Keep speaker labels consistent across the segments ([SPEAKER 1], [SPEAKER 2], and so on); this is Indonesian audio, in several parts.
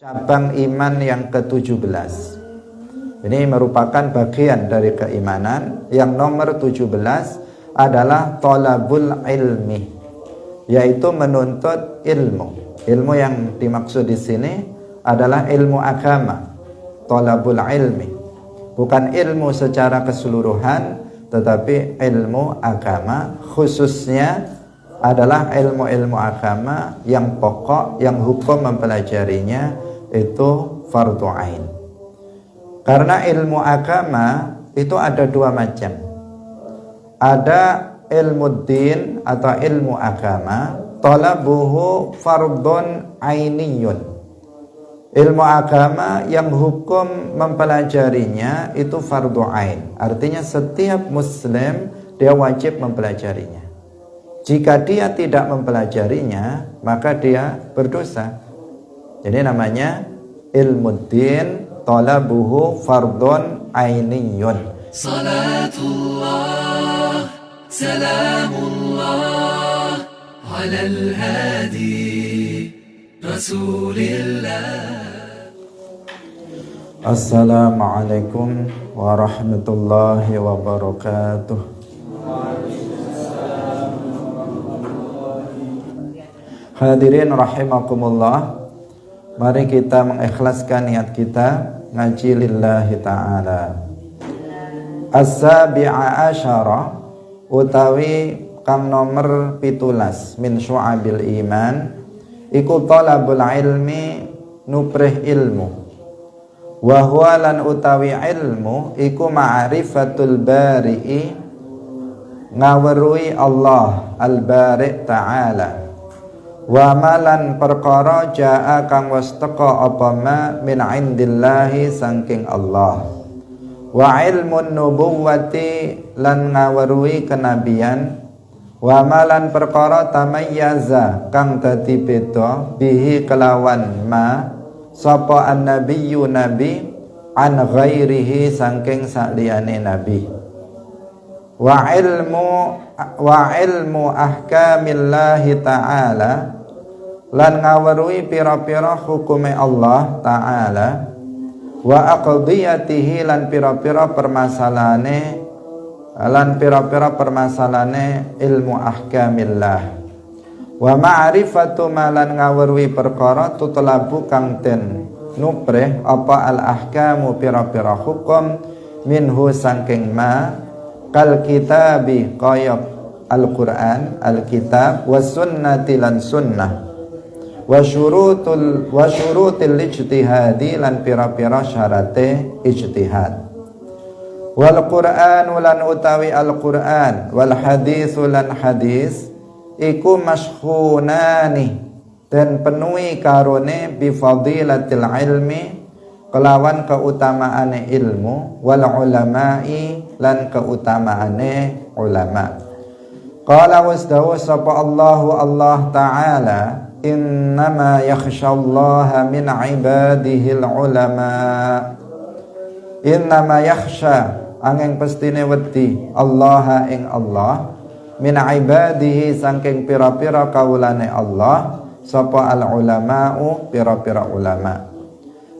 [SPEAKER 1] cabang iman yang ke-17. Ini merupakan bagian dari keimanan. Yang nomor 17 adalah thalabul ilmi, yaitu menuntut ilmu. Ilmu yang dimaksud di sini adalah ilmu agama, thalabul ilmi. Bukan ilmu secara keseluruhan, tetapi ilmu agama, khususnya adalah ilmu-ilmu agama yang pokok, yang hukum mempelajarinya itu fardu ain. Karena ilmu agama itu ada dua macam. Ada ilmu din atau ilmu agama, talabuhu fardun ainiyun. Ilmu agama yang hukum mempelajarinya itu fardu ain. Artinya setiap muslim dia wajib mempelajarinya. Jika dia tidak mempelajarinya, maka dia berdosa. Jadi namanya ilmu din talabuhu fardun ainiyun. Salatullah salamullah ala al-hadi rasulillah. Assalamualaikum warahmatullahi wabarakatuh. Hadirin rahimakumullah, mari kita mengikhlaskan niat kita ngaji lillahi ta'ala. As-sabi'a asyara utawi kang nomor 17 min syu'abil iman iku talabul ilmi nuprih ilmu. Wa huwa lan utawi ilmu iku ma'rifatul bari'i ngaweruhi Allah al-bari' ta'ala. Wa malan perkara jaa kang wis teka apa ma min indillahi saking Allah. Wa ilmun nubuwati lan ngaweruhi kenabian. Wa malan perkara tamayyaza kang dadi beda bihi kelawan ma sapa annabiyyu nabi an ghairihi saking saliyane nabi. Wa ilmu ahkamillahi ta'ala lan ngaweruhi pira-pira hukume Allah ta'ala. Wa aqdiyatihi lan pira-pira permasalahane ilmu ahkamillah. Wa ma'rifatu malan ngaweruhi perkara tutlabu kang den nuprih apa al ahkamu pira-pira hukum minhu saking ma kal kitabi kaya al-Qur'an, al-kitab, was sunnati lan sunnah, wa syurutil ijtihadi lan pira-pira syarate ijtihad. Wal Qur'an lan utawi al-Qur'an, wal hadis lan hadis iku mashkhunani dan penuhi karone bi fadilatil ilmi kelawan keutamaane ilmu, wal ulama'i lan keutamaane ulama. Qala wasdawu sapa Allahu Allah ta'ala innama yakhshallaha min ibadihil ulama. Innama yakhsha angin pestine wedi Allah ing Allah min ibadihi saking pira-pira kaulane Allah sapa al ulama'u pira-pira ulama.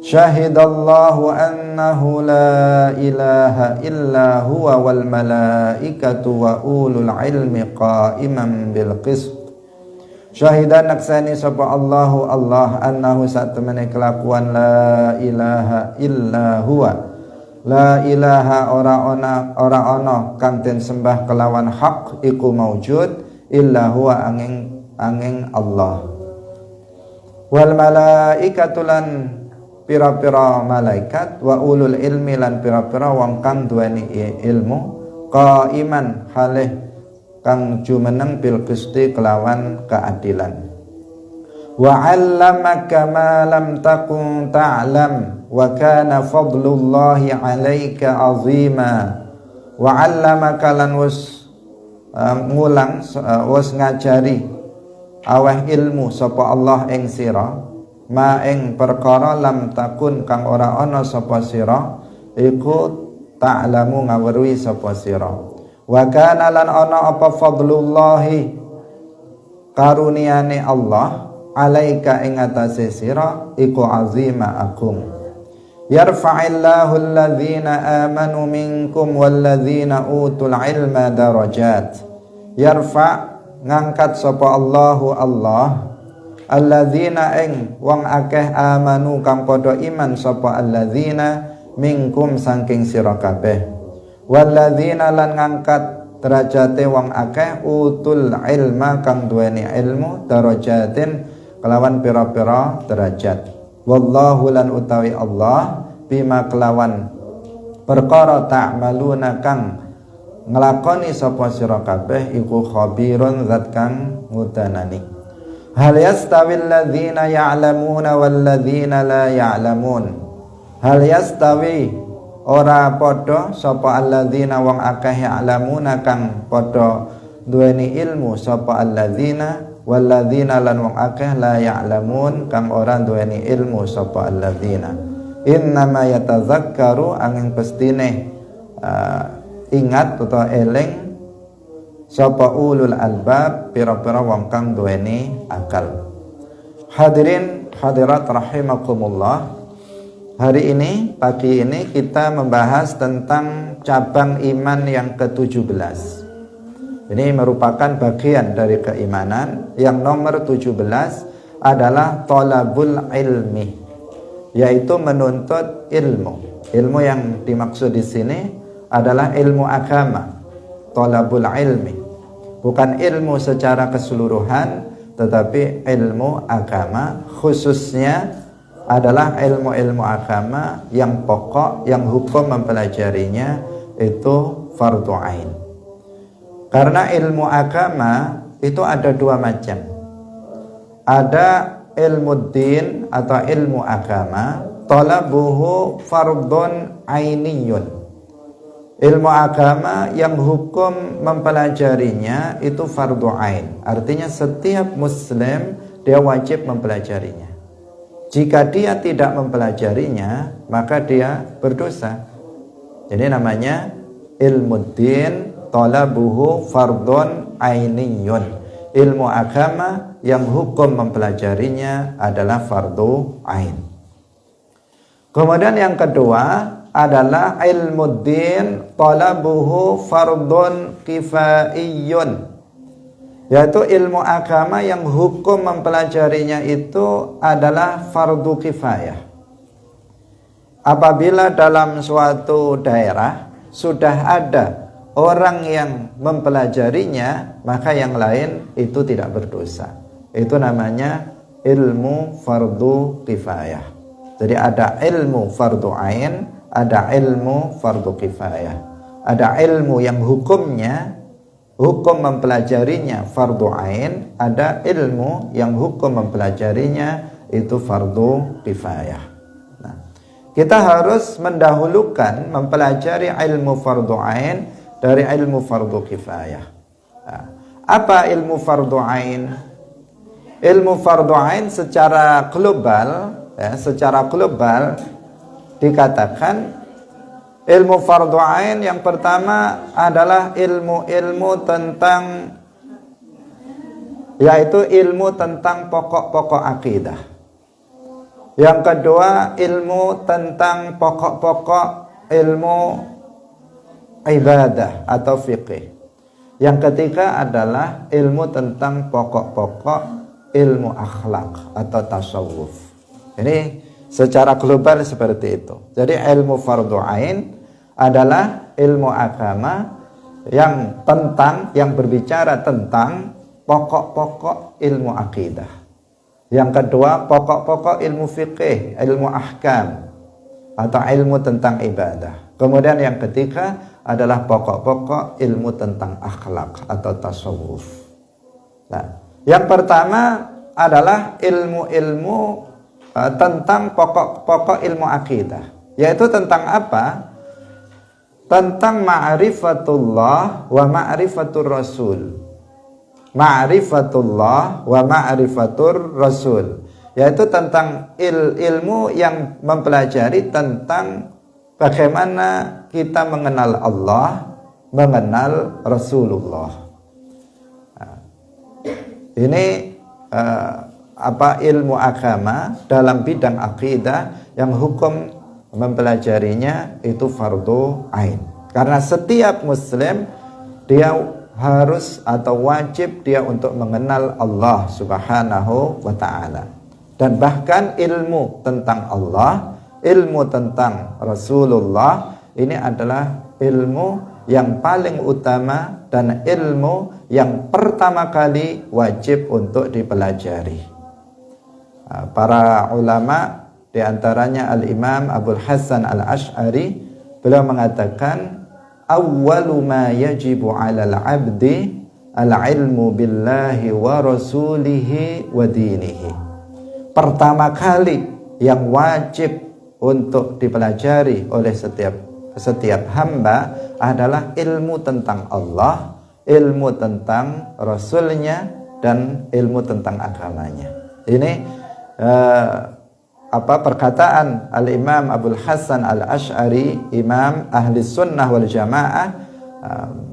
[SPEAKER 1] Syahidallahu annahu la ilaha illa huwa wal malaikatu wa ulul ilmi qa'iman bil qist. Syahidan naksani sapa Allahu Allah annahu satemene kelakuan la ilaha illa huwa. La ilaha ora ana kang den sembah kelawan hak iku maujud illa huwa angin Allah. Wal malaikatu lan pira-pira malaikat wa ulul ilmi lan pira-pira wong kang duweni ilmu qaiman halih kang jumeneng bil qisti kelawan keadilan. Wa 'allamaka ma lam takun ta'lam wa kana fadlullahi 'alaika 'azima. Wa 'allamaka lan wis ngajari aweh ilmu sapa Allah ing sira ma ing perkara lam takun kang ora ana sapa sira iku ta'lamu ngaweruhi sapa sira. Wa kana lan ana apa fadlullahi karuniane Allah alaika ing atase sira iku azima agung. Yarfa'illahu alladhina amanu minkum walladhina utul ilma darajat. Ngangkat sapa Allahu Allah alladzina ing wong akeh amanu kang padha iman sapa alladzina minkum saking sira kabeh walladzina lan ngangkat derajate wong akeh utul ilma kang duweni ilmu darajatin kelawan pira-pira derajat wallahu lan utawi Allah bima kelawan perkara ta'maluna kang ngelakoni sapa sira kabeh iku khabirun zat kang ngudanani. Hal yastawil ladzina ya'lamuna wal ladzina la ya'lamun. Hal yastawi ora padha sapa alladzina wong akeh ya'lamuna kang padha duweni ilmu sapa alladzina wal ladzina lan wong akeh la ya'lamun kang ora duweni ilmu sapa alladzina. Innama yatazakkaru angin pestine ingat atau eling sapa ulul albab pira-pira wong kang duweni akal. Hadirin hadirat rahimakumullah. Hari ini, pagi ini kita membahas tentang cabang iman yang ke-17. Ini merupakan bagian dari keimanan. Yang nomor 17 adalah thalabul ilmi, yaitu menuntut ilmu. Ilmu yang dimaksud di sini adalah ilmu agama, thalabul ilmi, bukan ilmu secara keseluruhan, tetapi ilmu agama, khususnya adalah ilmu-ilmu agama yang pokok, yang hukum mempelajarinya itu fardu ain. Karena ilmu agama itu ada dua macam. Ada ilmu din atau ilmu agama, talabuhu fardun ainiyun. Ilmu agama yang hukum mempelajarinya itu fardu ain. Artinya setiap muslim dia wajib mempelajarinya. Jika dia tidak mempelajarinya, maka dia berdosa. Jadi namanya ilmu din talabuhu fardun ainiyun. Ilmu agama yang hukum mempelajarinya adalah fardu ain. Kemudian yang kedua adalah ilmu din talabuhu fardun kifaiyun, yaitu ilmu agama yang hukum mempelajarinya itu adalah fardu kifayah. Apabila dalam suatu daerah sudah ada orang yang mempelajarinya, maka yang lain itu tidak berdosa. Itu namanya ilmu fardu kifayah. Jadi ada ilmu fardu ain, ada ilmu fardu kifayah. Ada ilmu yang hukumnya, hukum mempelajarinya fardu ain, ada ilmu yang hukum mempelajarinya itu fardu kifayah. Nah, kita harus mendahulukan mempelajari ilmu fardu ain dari ilmu fardu kifayah. Nah, apa ilmu fardu ain? Ilmu fardu ain secara global, secara global dikatakan ilmu fardu ain yang pertama adalah ilmu-ilmu tentang, yaitu ilmu tentang pokok-pokok akidah. Yang kedua ilmu tentang pokok-pokok ilmu ibadah atau fikih. Yang ketiga adalah ilmu tentang pokok-pokok ilmu akhlak atau tasawuf. Ini secara global seperti itu. Jadi ilmu fardu ain adalah ilmu agama yang berbicara tentang pokok-pokok ilmu akidah. Yang kedua, pokok-pokok ilmu fikih, ilmu ahkam atau ilmu tentang ibadah. Kemudian yang ketiga adalah pokok-pokok ilmu tentang akhlak atau tasawuf. Nah, yang pertama adalah ilmu-ilmu tentang pokok-pokok ilmu akidah, yaitu tentang apa? Tentang ma'rifatullah wa ma'rifatur rasul. Ma'rifatullah wa ma'rifatur rasul, yaitu tentang ilmu yang mempelajari tentang bagaimana kita mengenal Allah, mengenal Rasulullah. Nah, ini ilmu agama dalam bidang akidah yang hukum mempelajarinya itu fardu ain. Karena setiap muslim dia harus atau wajib dia untuk mengenal Allah Subhanahu wa taala. Dan bahkan ilmu tentang Allah, ilmu tentang Rasulullah ini adalah ilmu yang paling utama dan ilmu yang pertama kali wajib untuk dipelajari. Para ulama di antaranya Al-Imam Abul Hasan Al-Asy'ari, beliau mengatakan awwalu ma yajibu 'alal 'abdi al-'ilmu billahi wa rasulihi wa dinihi. Pertama kali yang wajib untuk dipelajari oleh setiap hamba adalah ilmu tentang Allah, ilmu tentang Rasulnya, dan ilmu tentang agamanya. Ini perkataan Al-Imam Abul Hasan Al-Asy'ari, Imam Ahli Sunnah wal Jamaah,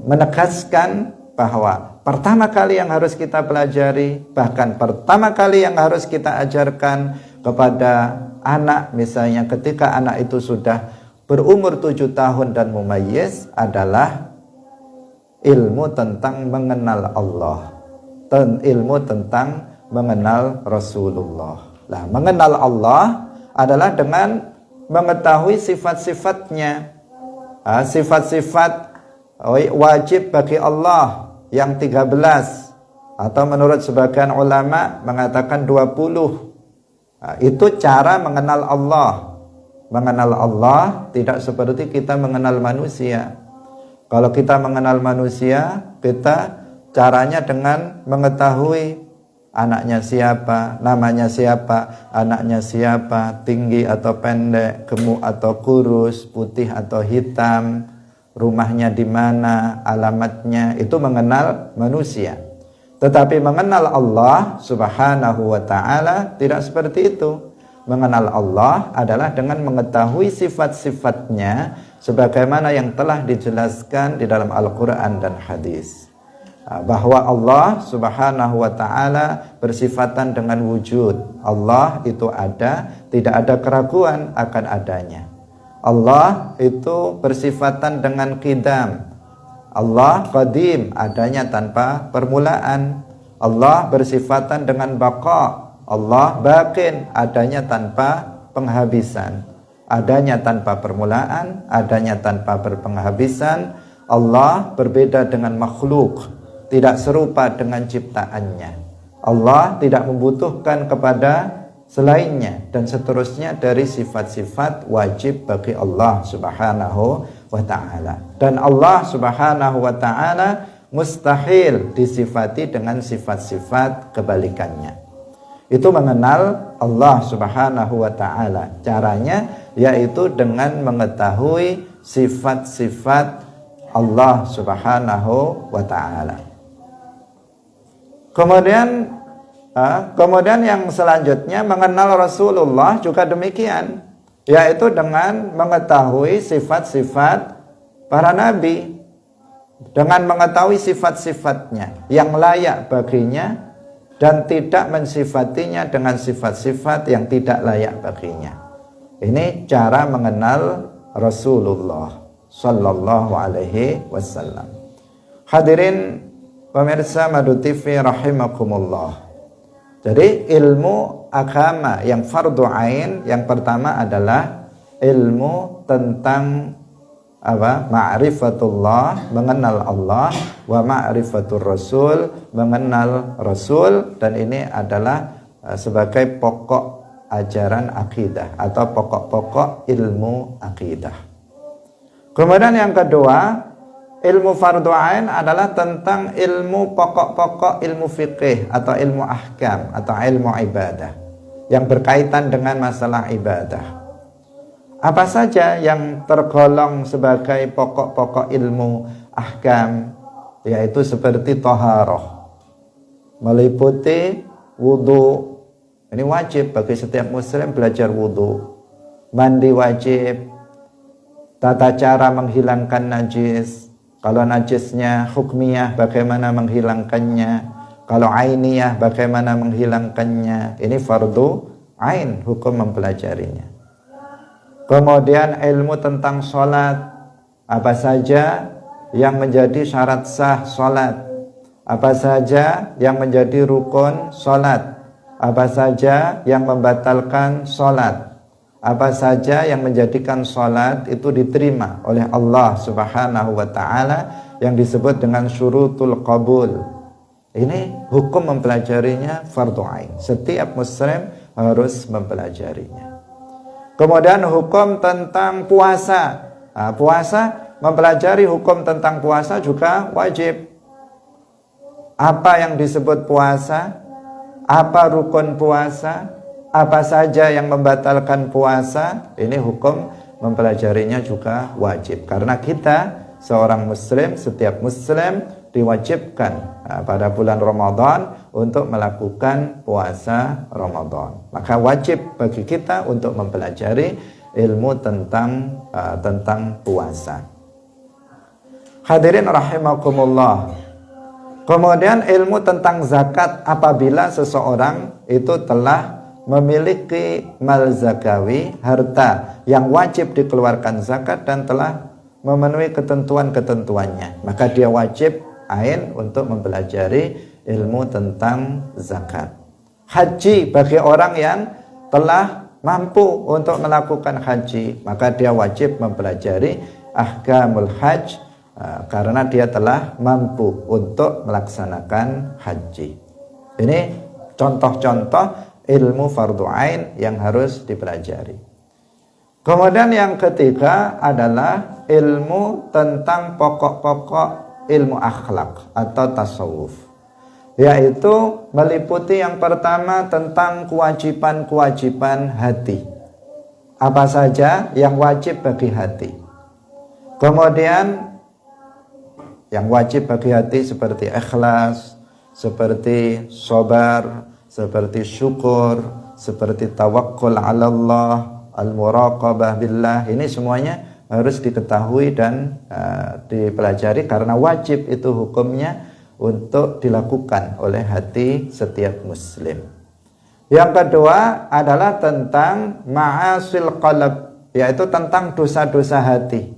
[SPEAKER 1] menegaskan bahwa pertama kali yang harus kita pelajari, bahkan pertama kali yang harus kita ajarkan kepada anak, misalnya ketika anak itu sudah berumur 7 tahun dan mumayyiz, adalah ilmu tentang mengenal Allah dan ilmu tentang mengenal Rasulullah. Nah, mengenal Allah adalah dengan mengetahui sifat-sifatnya, sifat-sifat wajib bagi Allah yang 13, atau menurut sebagian ulama mengatakan 20. Itu cara mengenal Allah. Mengenal Allah tidak seperti kita mengenal manusia. Kalau kita mengenal manusia, kita caranya dengan mengetahui anaknya siapa, namanya siapa, anaknya siapa, tinggi atau pendek, gemuk atau kurus, putih atau hitam, rumahnya di mana, alamatnya. Itu mengenal manusia. Tetapi mengenal Allah Subhanahu wa ta'ala tidak seperti itu. Mengenal Allah adalah dengan mengetahui sifat-sifatnya sebagaimana yang telah dijelaskan di dalam Al-Quran dan hadis. Bahwa Allah Subhanahu wa ta'ala bersifatan dengan wujud. Allah itu ada, tidak ada keraguan akan adanya. Allah itu bersifatan dengan qidam. Allah qadim, adanya tanpa permulaan. Allah bersifatan dengan baqa. Allah baqin, adanya tanpa penghabisan. Adanya tanpa permulaan, adanya tanpa berpenghabisan. Allah berbeda dengan makhluk, tidak serupa dengan ciptaannya. Allah tidak membutuhkan kepada selainnya, dan seterusnya dari sifat-sifat wajib bagi Allah Subhanahu wa ta'ala. Dan Allah Subhanahu wa ta'ala mustahil disifati dengan sifat-sifat kebalikannya. Itu mengenal Allah Subhanahu wa ta'ala. Caranya yaitu dengan mengetahui sifat-sifat Allah Subhanahu wa ta'ala. Kemudian yang selanjutnya mengenal Rasulullah juga demikian, yaitu dengan mengetahui sifat-sifat para nabi, dengan mengetahui sifat-sifatnya yang layak baginya dan tidak mensifatinya dengan sifat-sifat yang tidak layak baginya. Ini cara mengenal Rasulullah sallallahu alaihi wasallam. Hadirin pemirsa Madu TV rahimakumullah. Jadi ilmu agama yang fardu ain yang pertama adalah ilmu tentang ma'rifatullah, mengenal Allah, wa ma'rifatur rasul, mengenal Rasul, dan ini adalah sebagai pokok ajaran akidah atau pokok-pokok ilmu akidah. Kemudian yang kedua, ilmu fardu ain adalah tentang ilmu pokok-pokok ilmu fikih atau ilmu ahkam atau ilmu ibadah yang berkaitan dengan masalah ibadah. Apa saja yang tergolong sebagai pokok-pokok ilmu ahkam, yaitu seperti taharah, meliputi wudu. Ini wajib bagi setiap muslim belajar wudu. Mandi wajib, tata cara menghilangkan najis, kalau najisnya hukmiyah bagaimana menghilangkannya, Kalau ainiyah bagaimana menghilangkannya? Ini fardu ain, hukum mempelajarinya. Kemudian ilmu tentang sholat, apa saja yang menjadi syarat sah sholat, apa saja yang menjadi rukun sholat, apa saja yang membatalkan sholat, apa saja yang menjadikan sholat itu diterima oleh Allah Subhanahu wa ta'ala, yang disebut dengan syurutul qabul. Ini hukum mempelajarinya fardu ain. Setiap muslim harus mempelajarinya. Kemudian hukum tentang puasa. Puasa, mempelajari hukum tentang puasa juga wajib. Apa yang disebut puasa? Apa rukun puasa? Apa saja yang membatalkan puasa? Ini hukum mempelajarinya juga wajib. Karena kita seorang muslim, setiap muslim diwajibkan pada bulan Ramadan untuk melakukan puasa Ramadan. Maka wajib bagi kita untuk mempelajari ilmu tentang puasa. Hadirin rahimakumullah. Kemudian ilmu tentang zakat, apabila seseorang itu telah memiliki mal zakawi, harta yang wajib dikeluarkan zakat dan telah memenuhi ketentuan-ketentuannya, maka dia wajib ain untuk mempelajari ilmu tentang zakat. Haji, bagi orang yang telah mampu untuk melakukan haji, maka dia wajib mempelajari ahkamul hajj, karena dia telah mampu untuk melaksanakan haji. Ini contoh-contoh ilmu fardu ain yang harus dipelajari. Kemudian yang ketiga adalah ilmu tentang pokok-pokok ilmu akhlak atau tasawuf, yaitu meliputi yang pertama tentang kewajiban-kewajiban hati. Apa saja yang wajib bagi hati. Kemudian yang wajib bagi hati seperti ikhlas, seperti sabar, seperti syukur, seperti tawakkul 'ala Allah, al-muraqabah billah. Ini semuanya harus diketahui dan dipelajari, karena wajib itu hukumnya untuk dilakukan oleh hati setiap muslim. Yang kedua adalah tentang ma'asil qalb, yaitu tentang dosa-dosa hati.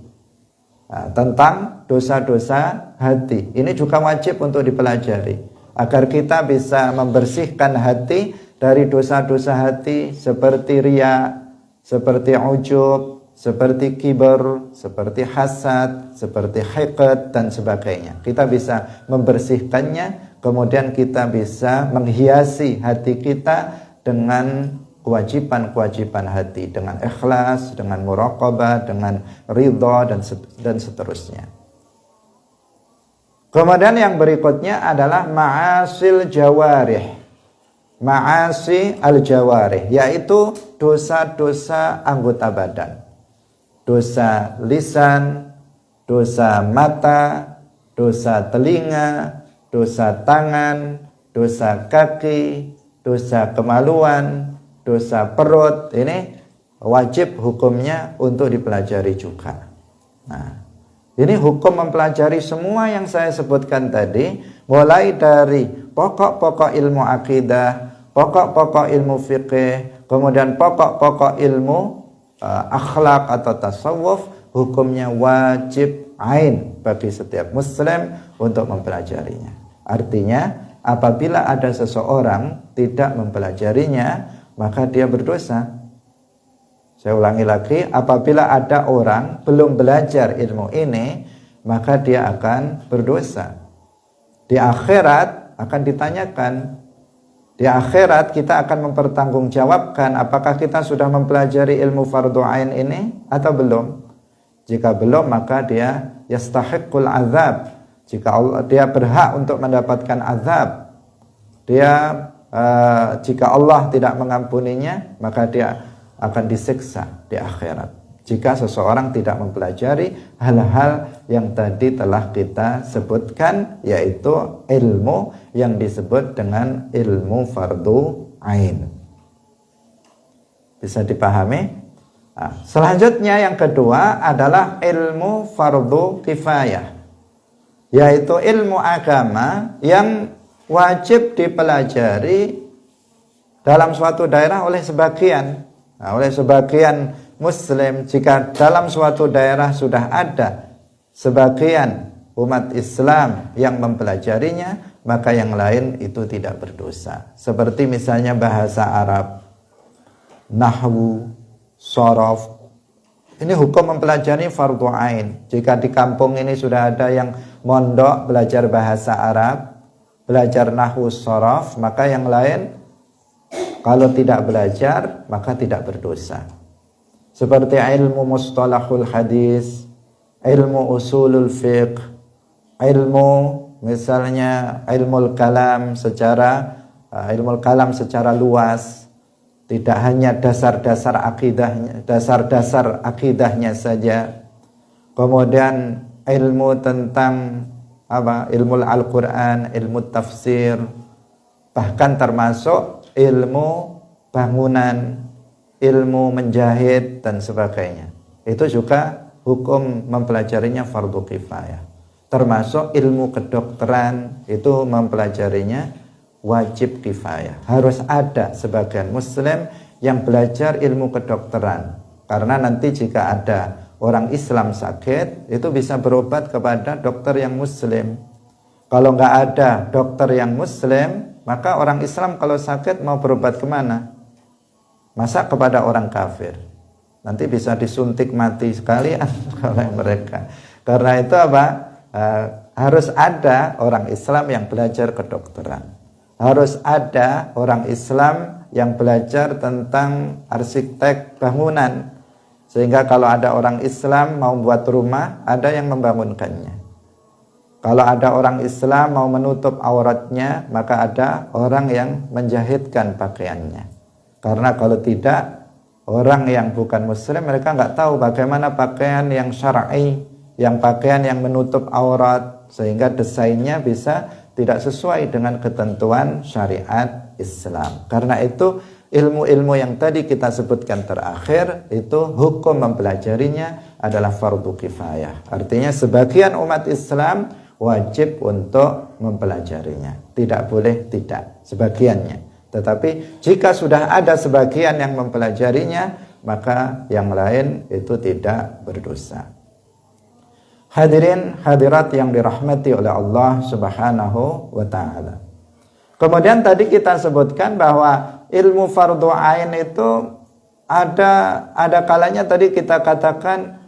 [SPEAKER 1] Tentang dosa-dosa hati. Ini juga wajib untuk dipelajari, agar kita bisa membersihkan hati dari dosa-dosa hati seperti riya, seperti ujub, seperti kibar, seperti hasad, seperti hiqad dan sebagainya. Kita bisa membersihkannya, kemudian kita bisa menghiasi hati kita dengan kewajiban-kewajiban hati, dengan ikhlas, dengan muraqabah, dengan ridha dan seterusnya. Kemudian yang berikutnya adalah ma'asil jawarih. Ma'asi al-jawarih, yaitu dosa-dosa anggota badan. Dosa lisan, dosa mata, dosa telinga, dosa tangan, dosa kaki, dosa kemaluan, dosa perut. Ini wajib hukumnya untuk dipelajari juga. Nah, ini hukum mempelajari semua yang saya sebutkan tadi, mulai dari pokok-pokok ilmu akidah, pokok-pokok ilmu fiqih, kemudian pokok-pokok ilmu akhlak atau tasawuf, hukumnya wajib ain bagi setiap muslim untuk mempelajarinya. Artinya, apabila ada seseorang tidak mempelajarinya, maka dia berdosa. Saya ulangi lagi, apabila ada orang belum belajar ilmu ini, maka dia akan berdosa. Di akhirat akan ditanyakan. Di akhirat kita akan mempertanggungjawabkan apakah kita sudah mempelajari ilmu fardu ain ini atau belum. Jika belum, maka dia yastahiqul azab. Jika dia berhak untuk mendapatkan azab. Jika Allah tidak mengampuninya, maka dia akan disiksa di akhirat. Jika seseorang tidak mempelajari hal-hal yang tadi telah kita sebutkan, yaitu ilmu yang disebut dengan ilmu fardu ain. Bisa dipahami? Nah, selanjutnya yang kedua adalah ilmu fardu kifayah, yaitu ilmu agama yang wajib dipelajari dalam suatu daerah oleh sebagian. Nah, oleh sebagian Muslim, jika dalam suatu daerah sudah ada sebagian umat Islam yang mempelajarinya, maka yang lain itu tidak berdosa. Seperti misalnya bahasa Arab, nahwu, shorof. Ini hukum mempelajari fardhu ain. Jika di kampung ini sudah ada yang mondok belajar bahasa Arab, belajar nahwu, shorof, maka yang lain kalau tidak belajar maka tidak berdosa. Seperti ilmu mustalahul hadis, ilmu usulul fiqh, ilmu misalnya ilmu kalam secara luas, tidak hanya dasar-dasar akidahnya saja. Kemudian ilmu tentang ilmu Al-Qur'an, ilmu tafsir, bahkan termasuk ilmu bangunan, ilmu menjahit dan sebagainya. Itu juga hukum mempelajarinya fardu kifayah. Termasuk ilmu kedokteran, itu mempelajarinya wajib kifayah. Harus ada sebagian muslim yang belajar ilmu kedokteran. Karena nanti jika ada orang Islam sakit, itu bisa berobat kepada dokter yang muslim. Kalau nggak ada dokter yang muslim, maka orang Islam kalau sakit mau berobat kemana? Masa kepada orang kafir? Nanti bisa disuntik mati sekalian oleh mereka. Karena itu harus ada orang Islam yang belajar kedokteran. Harus ada orang Islam yang belajar tentang arsitek bangunan. Sehingga kalau ada orang Islam mau buat rumah, ada yang membangunkannya. Kalau ada orang Islam mau menutup auratnya, maka ada orang yang menjahitkan pakaiannya. Karena kalau tidak, orang yang bukan muslim, mereka nggak tahu bagaimana pakaian yang syar'i, yang pakaian yang menutup aurat, sehingga desainnya bisa tidak sesuai dengan ketentuan syariat Islam. Karena itu ilmu-ilmu yang tadi kita sebutkan terakhir, itu hukum mempelajarinya adalah fardu kifayah. Artinya sebagian umat Islam wajib untuk mempelajarinya. Tidak boleh tidak, sebagiannya. Tetapi jika sudah ada sebagian yang mempelajarinya, maka yang lain itu tidak berdosa. Hadirin hadirat yang dirahmati oleh Allah Subhanahu wa taala. Kemudian tadi kita sebutkan bahwa ilmu fardhu ain itu ada kalanya tadi kita katakan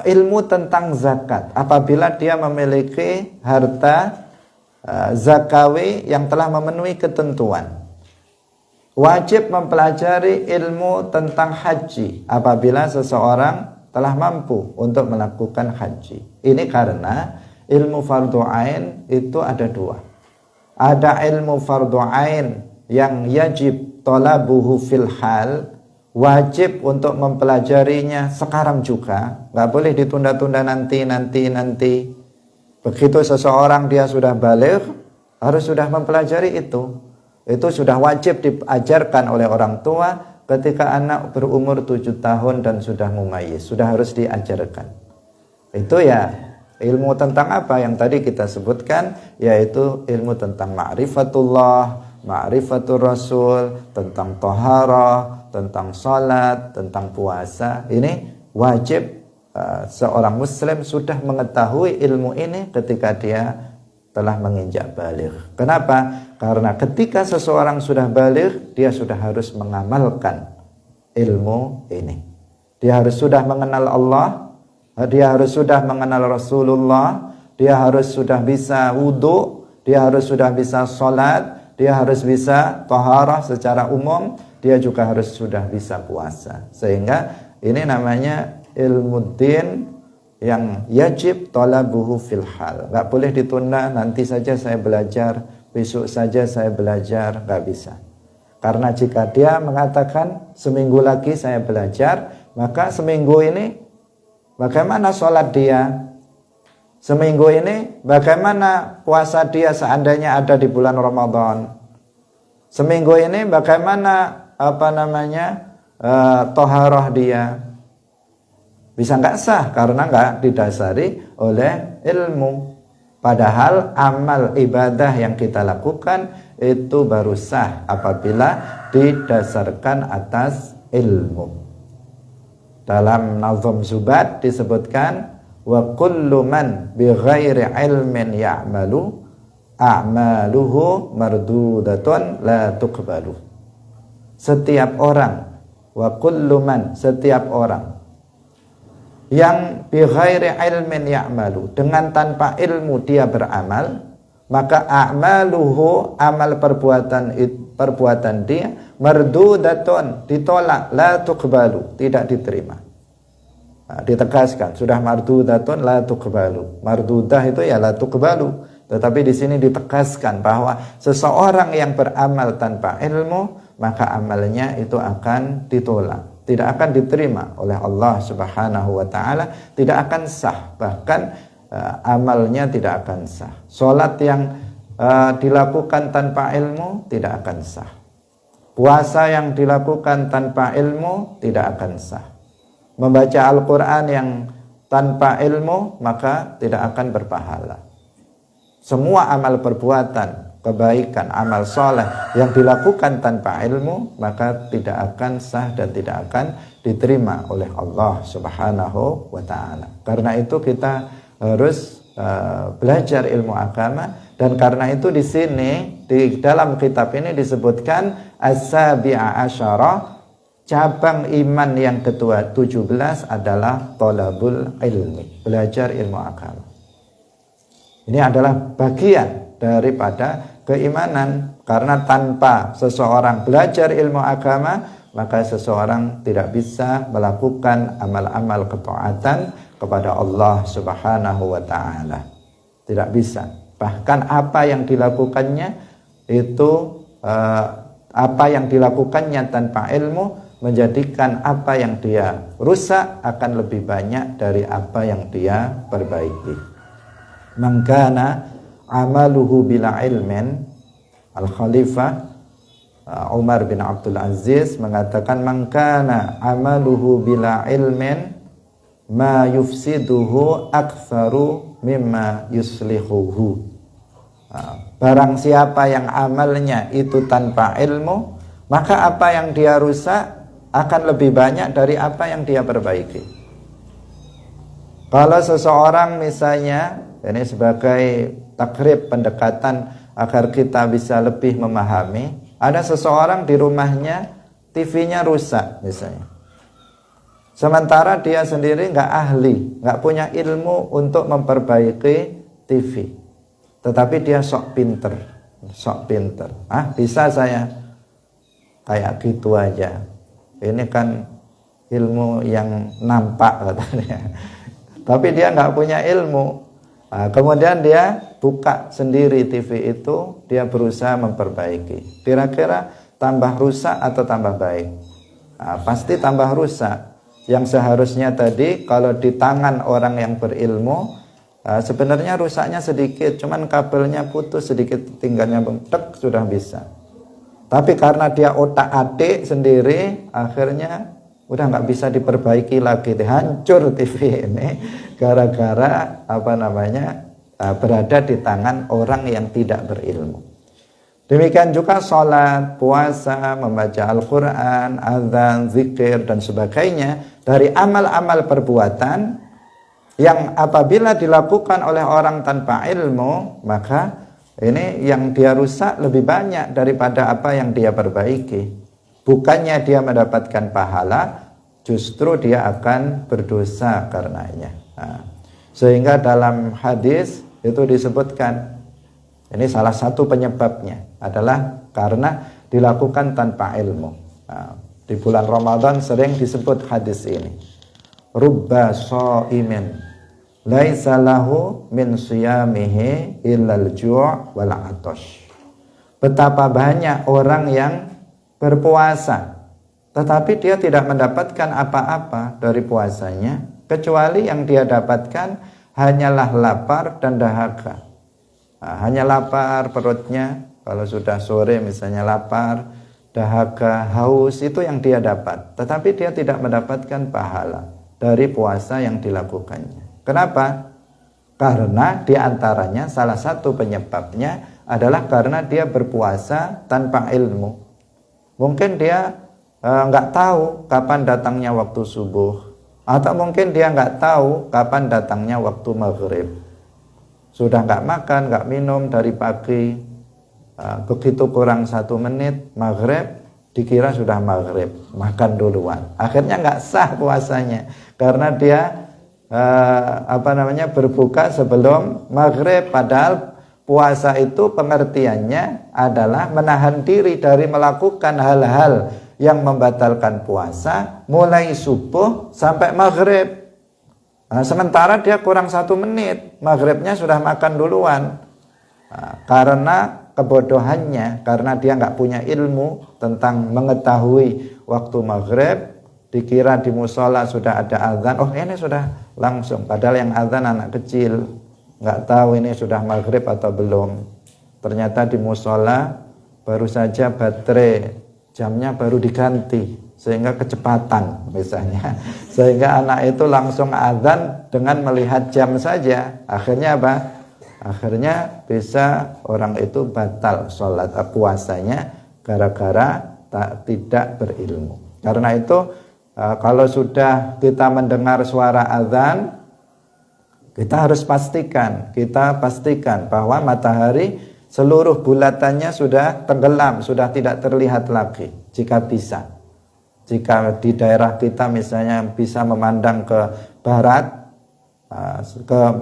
[SPEAKER 1] ilmu tentang zakat apabila dia memiliki harta zakawi yang telah memenuhi ketentuan. Wajib mempelajari ilmu tentang haji apabila seseorang telah mampu untuk melakukan haji. Ini karena ilmu fardhu ain itu ada dua. Ada ilmu fardhu ain yang yajib talabuhu fil hal, wajib untuk mempelajarinya sekarang juga, nggak boleh ditunda-tunda nanti. Begitu seseorang dia sudah baligh, harus sudah mempelajari itu. Itu sudah wajib diajarkan oleh orang tua ketika anak berumur 7 tahun dan sudah mumayyiz, sudah harus diajarkan. Itu ya ilmu tentang apa yang tadi kita sebutkan, yaitu ilmu tentang ma'rifatullah, ma'rifatul rasul, tentang taharah, tentang salat, tentang puasa. Ini wajib seorang muslim sudah mengetahui ilmu ini ketika dia telah menginjak baligh. Kenapa? Karena ketika seseorang sudah baligh, dia sudah harus mengamalkan ilmu ini. Dia harus sudah mengenal Allah, dia harus sudah mengenal Rasulullah, dia harus sudah bisa wudu, dia harus sudah bisa salat, dia harus bisa taharah secara umum, dia juga harus sudah bisa puasa. Sehingga ini namanya ilmu din yang yajib talabuhu fil hal. Gak boleh ditunda, nanti saja saya belajar, besok saja saya belajar, gak bisa. Karena jika dia mengatakan seminggu lagi saya belajar, maka seminggu ini bagaimana sholat dia? Seminggu ini bagaimana puasa dia seandainya ada di bulan Ramadan? Seminggu ini bagaimana toharoh dia? Bisa nggak sah karena nggak didasari oleh ilmu. Padahal amal ibadah yang kita lakukan itu baru sah apabila didasarkan atas ilmu. Dalam Nazm Zubat disebutkan wa kullu man bighairi ilmin ya'malu a'maluhu mardudatun la tuqbalu. Setiap orang, wa kullu man, setiap orang yang bighairi ilmin ya'malu, dengan tanpa ilmu dia beramal, maka a'maluhu, amal perbuatan dia, mardudatun, ditolak, la tuqbalu, tidak diterima. Nah, ditegaskan, sudah mardudatun la tuqbalu. Mardudah itu ya la tuqbalu, tetapi di sini ditegaskan bahwa seseorang yang beramal tanpa ilmu, maka amalnya itu akan ditolak, tidak akan diterima oleh Allah Subhanahu wa taala, tidak akan sah, bahkan amalnya tidak akan sah. Salat yang dilakukan tanpa ilmu tidak akan sah. Puasa yang dilakukan tanpa ilmu tidak akan sah. Membaca Al-Qur'an yang tanpa ilmu maka tidak akan berpahala. Semua amal perbuatan kebaikan, amal soleh yang dilakukan tanpa ilmu maka tidak akan sah dan tidak akan diterima oleh Allah Subhanahu wa taala. Karena itu kita harus belajar ilmu agama, dan karena itu di sini di dalam kitab ini disebutkan as-sabi'a asyara, cabang iman yang ke-17 adalah thalabul ilmi, belajar ilmu agama. Ini adalah bagian daripada keimanan, karena tanpa seseorang belajar ilmu agama maka seseorang tidak bisa melakukan amal-amal ketaatan kepada Allah Subhanahu wa taala. Tidak bisa. Bahkan apa yang dilakukannya itu apa yang dilakukannya tanpa ilmu menjadikan apa yang dia rusak akan lebih banyak dari apa yang dia perbaiki. Man kana amaluhu bila ilmin, Al-Khalifah Umar bin Abdul Aziz mengatakan, man kana amaluhu bila ilmin ma yufsiduhu aktsaru mimma yuslihuhu. Barang siapa yang amalnya itu tanpa ilmu, maka apa yang dia rusak akan lebih banyak dari apa yang dia perbaiki. Kalau seseorang misalnya, ini sebagai takrib pendekatan agar kita bisa lebih memahami, ada seseorang di rumahnya TV-nya rusak misalnya. Sementara dia sendiri nggak ahli, nggak punya ilmu untuk memperbaiki TV, tetapi dia sok pinter. Bisa saya kayak gitu aja. Ini kan ilmu yang nampak katanya. Tapi dia nggak punya ilmu. Kemudian dia buka sendiri TV itu, dia berusaha memperbaiki. Kira-kira tambah rusak atau tambah baik? Pasti tambah rusak. Yang seharusnya tadi kalau di tangan orang yang berilmu sebenarnya rusaknya sedikit, cuman kabelnya putus sedikit, tinggalnya tek sudah bisa. Tapi karena dia otak-atik sendiri, akhirnya udah nggak bisa diperbaiki lagi, hancur TV ini gara-gara berada di tangan orang yang tidak berilmu. Demikian juga sholat, puasa, membaca Al-Quran, azan, zikir, dan sebagainya. Dari amal-amal perbuatan yang apabila dilakukan oleh orang tanpa ilmu, maka ini yang dia rusak lebih banyak daripada apa yang dia perbaiki. Bukannya dia mendapatkan pahala, justru dia akan berdosa karenanya. Sehingga dalam hadis itu disebutkan, ini salah satu penyebabnya adalah karena dilakukan tanpa ilmu. Di bulan Ramadan sering disebut hadis ini. Rubba shaimin laisa lahu min siyamihi illal ju' wal 'atash. Betapa banyak orang yang berpuasa, tetapi dia tidak mendapatkan apa-apa dari puasanya, kecuali yang dia dapatkan hanyalah lapar dan dahaga. Hanya lapar perutnya, kalau sudah sore misalnya lapar, dahaga, haus, itu yang dia dapat. Tetapi dia tidak mendapatkan pahala dari puasa yang dilakukannya. Kenapa? Karena diantaranya salah satu penyebabnya adalah karena dia berpuasa tanpa ilmu. Mungkin dia nggak tahu kapan datangnya waktu subuh, atau mungkin dia nggak tahu kapan datangnya waktu maghrib. Sudah nggak makan, nggak minum dari pagi, begitu kurang 1 menit maghrib, dikira sudah maghrib, makan duluan. Akhirnya nggak sah puasanya karena dia berbuka sebelum maghrib. Padahal puasa itu pengertiannya adalah menahan diri dari melakukan hal-hal yang membatalkan puasa mulai subuh sampai maghrib. Sementara dia kurang 1 menit, maghribnya sudah makan duluan. Karena kebodohannya, karena dia nggak punya ilmu tentang mengetahui waktu maghrib, dikira di musola sudah ada azan, oh ini sudah langsung. Padahal yang azan anak kecil, nggak tahu ini sudah maghrib atau belum. Ternyata di musola baru saja baterai jamnya baru diganti, sehingga kecepatan misalnya, sehingga anak itu langsung azan dengan melihat jam saja. Akhirnya apa? Akhirnya bisa orang itu batal sholat puasanya gara-gara tidak berilmu. Karena itu kalau sudah kita mendengar suara azan, kita harus pastikan bahwa matahari seluruh bulatannya sudah tenggelam, sudah tidak terlihat lagi jika bisa. Jika di daerah kita misalnya bisa memandang ke barat,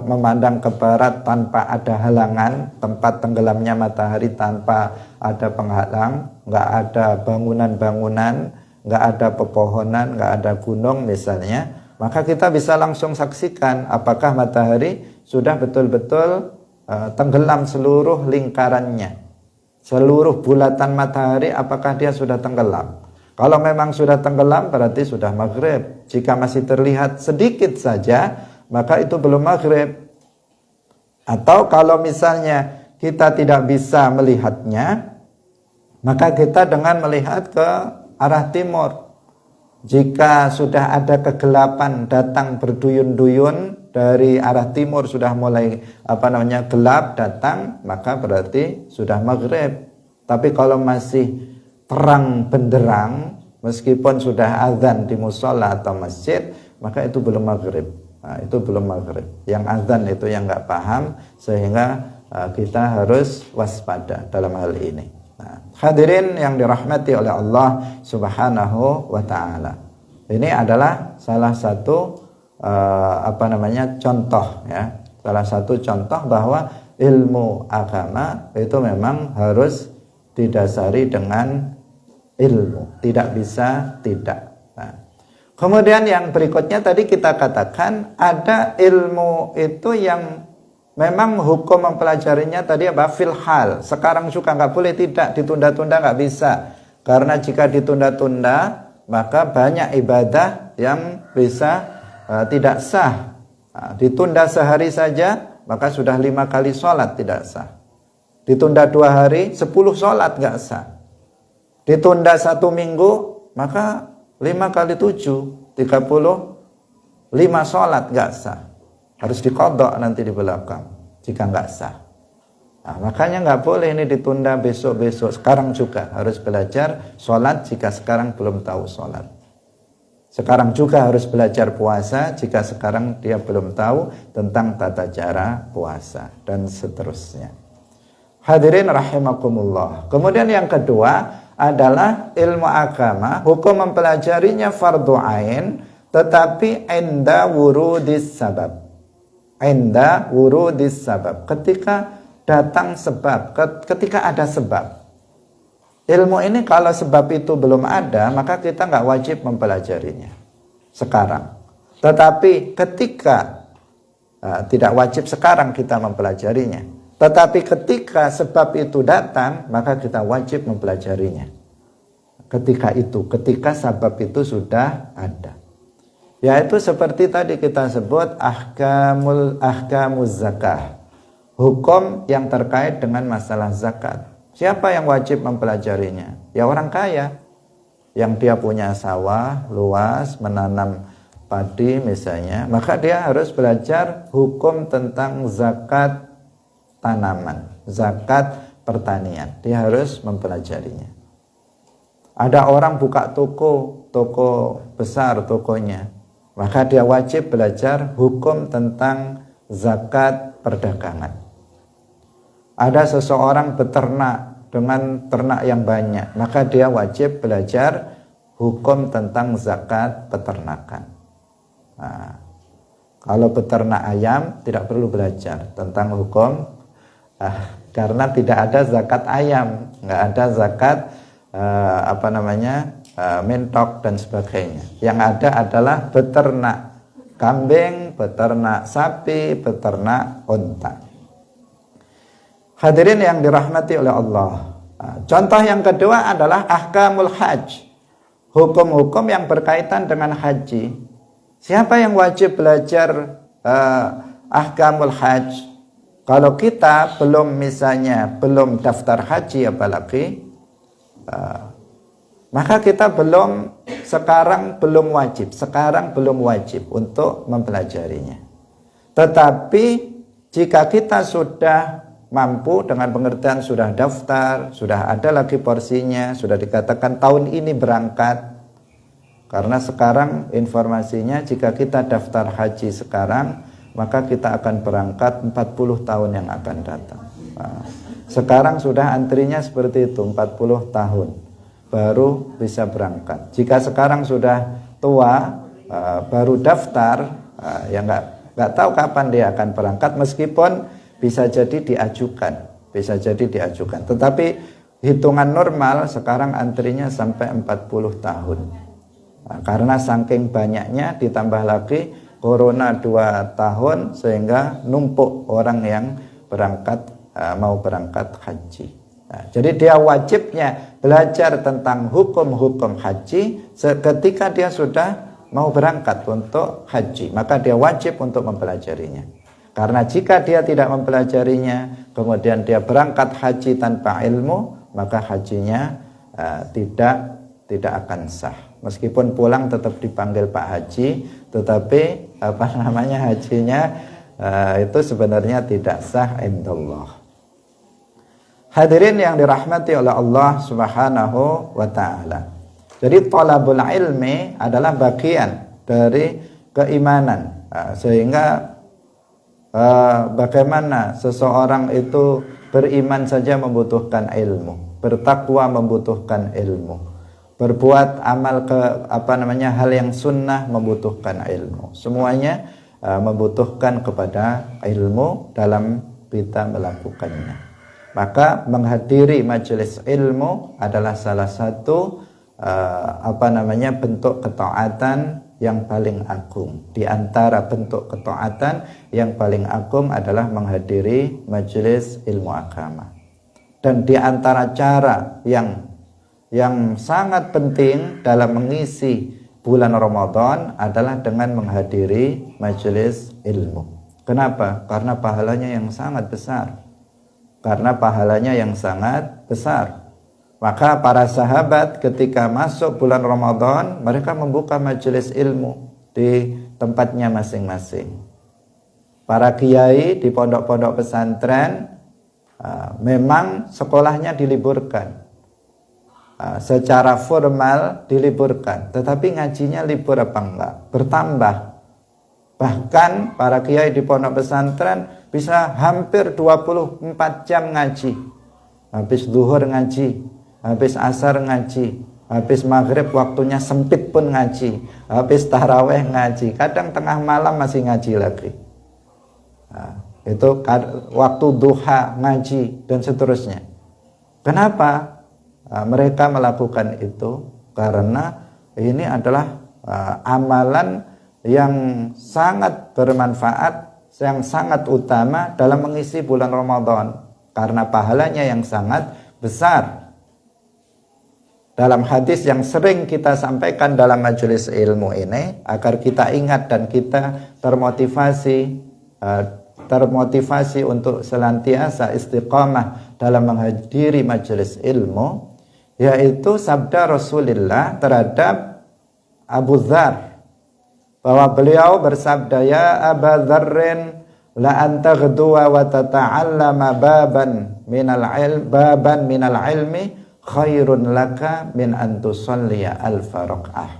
[SPEAKER 1] memandang ke barat tanpa ada halangan, tempat tenggelamnya matahari tanpa ada penghalang, nggak ada bangunan-bangunan, nggak ada pepohonan, nggak ada gunung misalnya, maka kita bisa langsung saksikan apakah matahari sudah betul-betul tenggelam seluruh lingkarannya, seluruh bulatan matahari apakah dia sudah tenggelam. Kalau memang sudah tenggelam berarti sudah maghrib. Jika masih terlihat sedikit saja, maka itu belum maghrib. Atau kalau misalnya kita tidak bisa melihatnya, maka kita dengan melihat ke arah timur. Jika sudah ada kegelapan datang berduyun-duyun dari arah timur, sudah mulai gelap datang, maka berarti sudah maghrib. Tapi kalau masih terang benderang, meskipun sudah azan di musola atau masjid, maka itu belum maghrib. Nah, itu belum maghrib. Yang azan itu yang nggak paham, sehingga kita harus waspada dalam hal ini. Nah, hadirin yang dirahmati oleh Allah Subhanahu wa taala. Ini adalah salah satu contoh ya. Salah satu contoh bahwa ilmu agama itu memang harus didasari dengan ilmu, tidak bisa tidak. Nah, kemudian yang berikutnya tadi kita katakan ada ilmu itu yang memang hukum mempelajarinya tadi fil hal, sekarang juga nggak boleh, tidak ditunda-tunda, nggak bisa. Karena jika ditunda-tunda maka banyak ibadah yang bisa tidak sah. Nah, ditunda sehari saja maka sudah 5 kali sholat tidak sah. Ditunda 2 hari 10 sholat nggak sah. Ditunda 1 minggu maka 5 kali 7 35 sholat nggak sah. Harus diqadha nanti di belakang jika nggak sah. Nah, makanya nggak boleh ini ditunda besok-besok. Sekarang juga harus belajar sholat jika sekarang belum tahu sholat. Sekarang juga harus belajar puasa jika sekarang dia belum tahu tentang tata cara puasa dan seterusnya. Hadirin rahimakumullah. Kemudian yang kedua adalah ilmu agama, hukum mempelajarinya fardu ain, tetapi inda wurudis sabab. Inda wurudis sabab, ketika datang sebab, ketika ada sebab. Ilmu ini kalau sebab itu belum ada, maka kita nggak wajib mempelajarinya sekarang. Tetapi ketika tidak wajib sekarang kita mempelajarinya, tetapi ketika sebab itu datang, maka kita wajib mempelajarinya. Ketika sebab itu sudah ada. Yaitu seperti tadi kita sebut ahkamuz zakah. Hukum yang terkait dengan masalah zakat. Siapa yang wajib mempelajarinya? Ya orang kaya. Yang dia punya sawah luas, menanam padi misalnya, maka dia harus belajar hukum tentang zakat tanaman, zakat pertanian. Dia harus mempelajarinya. Ada orang buka toko besar tokonya, maka dia wajib belajar hukum tentang zakat perdagangan. Ada seseorang beternak dengan ternak yang banyak, maka dia wajib belajar hukum tentang zakat peternakan. Nah, kalau peternak ayam tidak perlu belajar tentang hukum, karena tidak ada zakat ayam, nggak ada zakat mentok dan sebagainya. Yang ada adalah beternak kambing, beternak sapi, beternak unta. Hadirin yang dirahmati oleh Allah. Contoh yang kedua adalah ahkamul hajj, hukum-hukum yang berkaitan dengan haji. Siapa yang wajib belajar ahkamul hajj? Kalau kita belum daftar haji apalagi, maka kita sekarang belum wajib untuk mempelajarinya. Tetapi jika kita sudah mampu, dengan pengertian sudah daftar, sudah ada lagi porsinya, sudah dikatakan tahun ini berangkat. Karena sekarang informasinya jika kita daftar haji sekarang, maka kita akan berangkat 40 tahun yang akan datang. Sekarang sudah antrinya seperti itu, 40 tahun baru bisa berangkat. Jika sekarang sudah tua, baru daftar, ya nggak tahu kapan dia akan berangkat, meskipun bisa jadi diajukan. Tetapi hitungan normal sekarang antrinya sampai 40 tahun. Karena saking banyaknya, ditambah lagi corona 2 tahun, sehingga numpuk orang yang mau berangkat haji. Jadi dia wajibnya belajar tentang hukum-hukum haji ketika dia sudah mau berangkat untuk haji, maka dia wajib untuk mempelajarinya. Karena jika dia tidak mempelajarinya, kemudian dia berangkat haji tanpa ilmu, maka hajinya tidak akan sah. Meskipun pulang tetap dipanggil Pak Haji, tetapi hajinya itu sebenarnya tidak sah indallah. Hadirin yang dirahmati oleh Allah Subhanahu wa taala. Jadi thalabul ilmi adalah bagian dari keimanan. Sehingga bagaimana seseorang itu beriman saja membutuhkan ilmu, bertakwa membutuhkan ilmu, berbuat amal hal yang sunnah membutuhkan ilmu. Semuanya membutuhkan kepada ilmu dalam kita melakukannya. Maka menghadiri majelis ilmu adalah salah satu bentuk ketaatan yang paling agung. Di antara bentuk ketaatan yang paling agung adalah menghadiri majelis ilmu agama. Dan di antara cara yang sangat penting dalam mengisi bulan Ramadan adalah dengan menghadiri majelis ilmu. Kenapa? Karena pahalanya yang sangat besar. Maka para sahabat ketika masuk bulan Ramadan, mereka membuka majelis ilmu di tempatnya masing-masing. Para kiai di pondok-pondok pesantren memang sekolahnya diliburkan. Secara formal diliburkan, tetapi ngajinya libur apa enggak? Bertambah. Bahkan para kiai di pondok pesantren bisa hampir 24 jam ngaji. Habis zuhur ngaji, habis asar ngaji, habis maghrib waktunya sempit pun ngaji, habis taraweh ngaji, kadang tengah malam masih ngaji lagi. Itu waktu duha ngaji dan seterusnya. Kenapa mereka melakukan itu? Karena ini adalah amalan yang sangat bermanfaat, yang sangat utama dalam mengisi bulan Ramadan, karena pahalanya yang sangat besar. Dalam hadis yang sering kita sampaikan dalam majelis ilmu ini, agar kita ingat dan kita termotivasi untuk senantiasa istiqamah dalam menghadiri majelis ilmu, yaitu sabda Rasulullah terhadap Abu Dzar bahwa beliau bersabda, ya Aba Dzarrin la anta ghduwa wa tata'allama baban minal ilmi khairun laka min an tusalliya alfa raq'ah.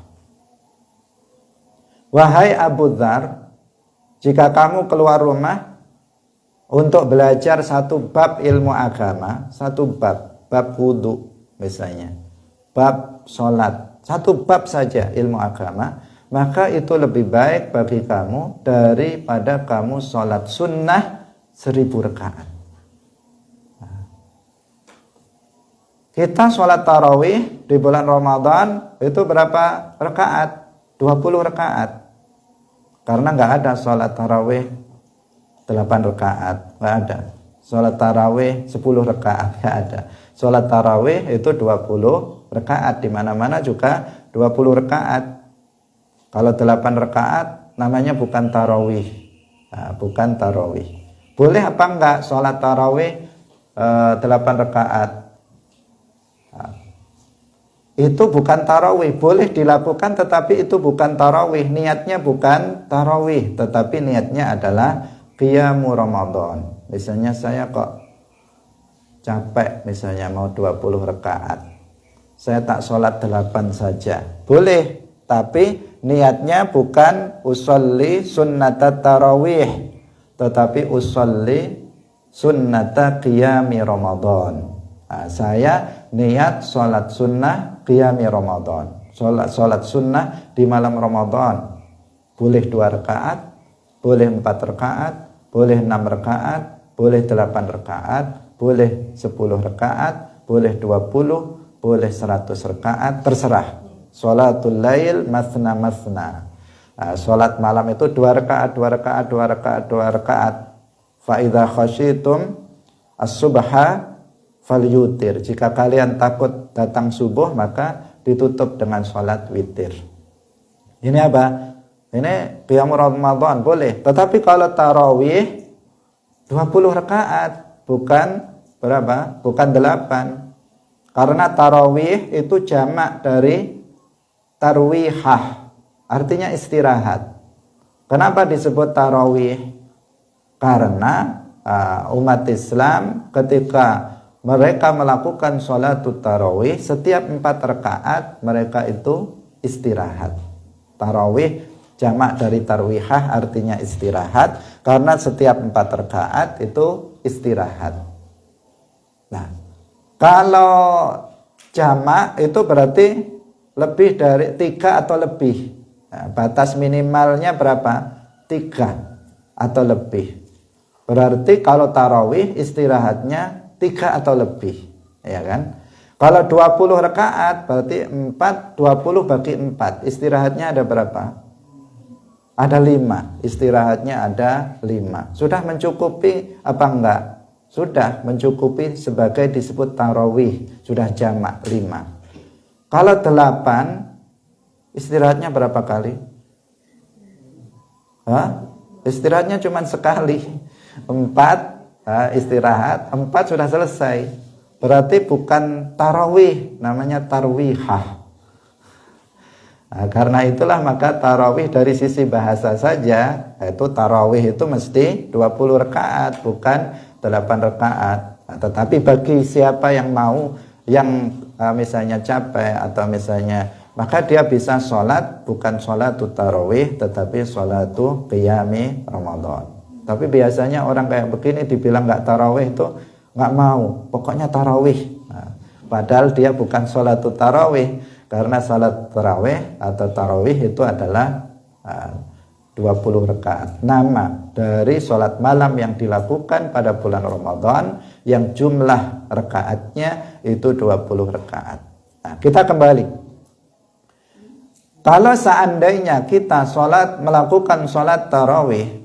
[SPEAKER 1] Wahai Abu Dzar, jika kamu keluar rumah untuk belajar satu bab ilmu agama, satu bab wudu misalnya, bab sholat, satu bab saja ilmu agama, maka itu lebih baik bagi kamu daripada kamu sholat sunnah 1000 rakaat. Kita sholat tarawih di bulan Ramadan itu berapa rakaat? 20 rakaat. Karena nggak ada sholat tarawih 8 rakaat, nggak ada. Sholat tarawih 10 rakaat, nggak ada. Sholat tarawih itu 20 rakaat, di mana-mana juga 20 rakaat. Kalau 8 rakaat namanya bukan tarawih. Nah, bukan tarawih. Boleh apa enggak sholat tarawih 8 rakaat? Nah, itu bukan tarawih, boleh dilakukan tetapi itu bukan tarawih. Niatnya bukan tarawih, tetapi niatnya adalah qiyamu Ramadan. Misalnya saya kok capek, misalnya mau 20 rakaat, saya tak sholat 8 saja, boleh. Tapi niatnya bukan usolli sunnatat tarawih, tetapi usolli sunnata qiyami Ramadan. Nah, saya niat sholat sunnah qiyami Ramadan, sholat sunnah di malam Ramadan. Boleh 2 rakaat, boleh 4 rakaat, boleh 6 rakaat, boleh 8 rakaat, boleh 10 rakaat, boleh 20, boleh 100 rakaat, terserah. Sholatul lail masna masna. Nah, sholat malam itu 2 rakaat, 2 rakaat, 2 rakaat, 2 rakaat. Fa idza khasyitum as-subha falyutir. Jika kalian takut datang subuh, maka ditutup dengan sholat witir. Ini apa? Ini qiyam Ramadan boleh. Tetapi kalau tarawih 20 rakaat, bukan berapa? Bukan 8. Karena tarawih itu jamak dari tarwihah, artinya istirahat. Kenapa disebut tarawih? Karena umat Islam ketika mereka melakukan sholatut tarawih, setiap 4 rakaat mereka itu istirahat. Tarawih jamak dari tarwihah, artinya istirahat, karena setiap 4 rakaat itu istirahat. Nah, kalau jamak itu berarti lebih dari 3 atau lebih. Nah, batas minimalnya berapa? 3 atau lebih. Berarti kalau tarawih istirahatnya 3 atau lebih, ya kan? Kalau 20 rakaat berarti 20 bagi 4. Istirahatnya ada berapa? Ada 5. Istirahatnya ada 5. Sudah mencukupi apa enggak? Sudah mencukupi sebagai disebut tarawih. Sudah jamak 5. Kalau 8, istirahatnya berapa kali? Istirahatnya cuma sekali. 4 istirahat, 4 sudah selesai. Berarti bukan tarawih, namanya tarwihah. Nah, karena itulah maka tarawih dari sisi bahasa saja, itu tarawih itu mesti 20 rakaat, bukan 8 rakaat. Nah, tetapi bagi siapa yang mau, yang misalnya capek atau misalnya, maka dia bisa sholat bukan sholatut tarawih, tetapi sholatu qiyami Ramadan. Tapi biasanya orang kayak begini dibilang nggak tarawih itu nggak mau, pokoknya tarawih. Nah, padahal dia bukan sholatut tarawih, karena sholat tarawih atau tarawih itu adalah 20 rakaat. Nama dari sholat malam yang dilakukan pada bulan Ramadan yang jumlah rakaatnya itu 20 rakaat. Nah, kita kembali. Kalau seandainya kita melakukan sholat tarawih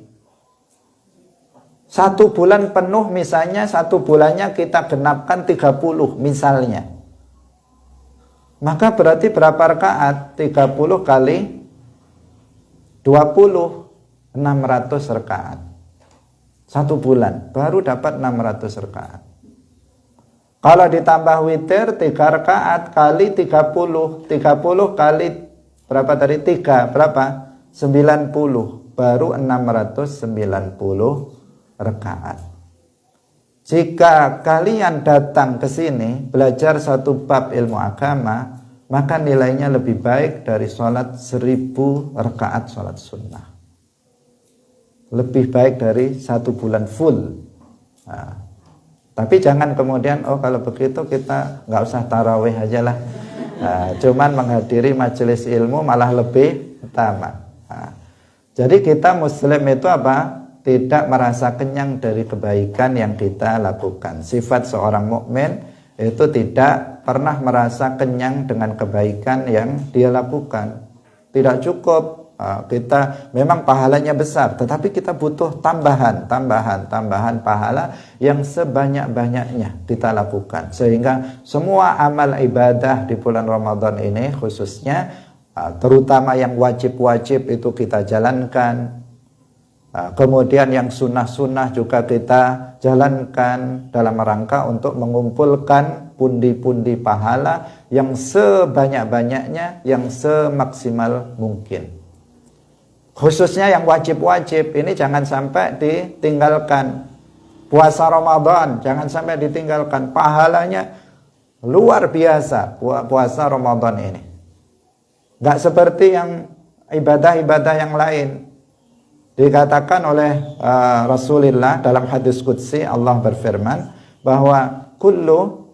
[SPEAKER 1] 1 bulan penuh, misalnya 1 bulannya kita genapkan 30 misalnya, maka berarti berapa rakaat? 30 kali 20, 600 rakaat. 1 bulan baru dapat 600 rakaat. Kalau ditambah witir 3 rakaat kali 30, 30 kali berapa tadi? 3, berapa? 90, baru 690 rakaat. Jika kalian datang ke sini belajar satu bab ilmu agama, maka nilainya lebih baik dari sholat 1000 rakaat sholat sunnah. Lebih baik dari 1 bulan full. Nah, tapi jangan kemudian, oh kalau begitu kita nggak usah tarawih aja lah. Nah, cuman menghadiri majelis ilmu malah lebih utama. Nah, jadi kita muslim itu apa? Tidak merasa kenyang dari kebaikan yang kita lakukan. Sifat seorang mukmin itu tidak pernah merasa kenyang dengan kebaikan yang dia lakukan. Tidak cukup kita memang pahalanya besar, tetapi kita butuh tambahan pahala yang sebanyak-banyaknya kita lakukan. Sehingga semua amal ibadah di bulan Ramadan ini khususnya, terutama yang wajib-wajib itu kita jalankan. Kemudian yang sunnah-sunnah juga kita jalankan dalam rangka untuk mengumpulkan pundi-pundi pahala yang sebanyak-banyaknya, yang semaksimal mungkin. Khususnya yang wajib-wajib ini jangan sampai ditinggalkan. Puasa Ramadan jangan sampai ditinggalkan, pahalanya luar biasa puasa Ramadan ini. Gak seperti yang ibadah-ibadah yang lain. Dikatakan oleh Rasulullah dalam hadis qudsi, Allah berfirman bahwa kullu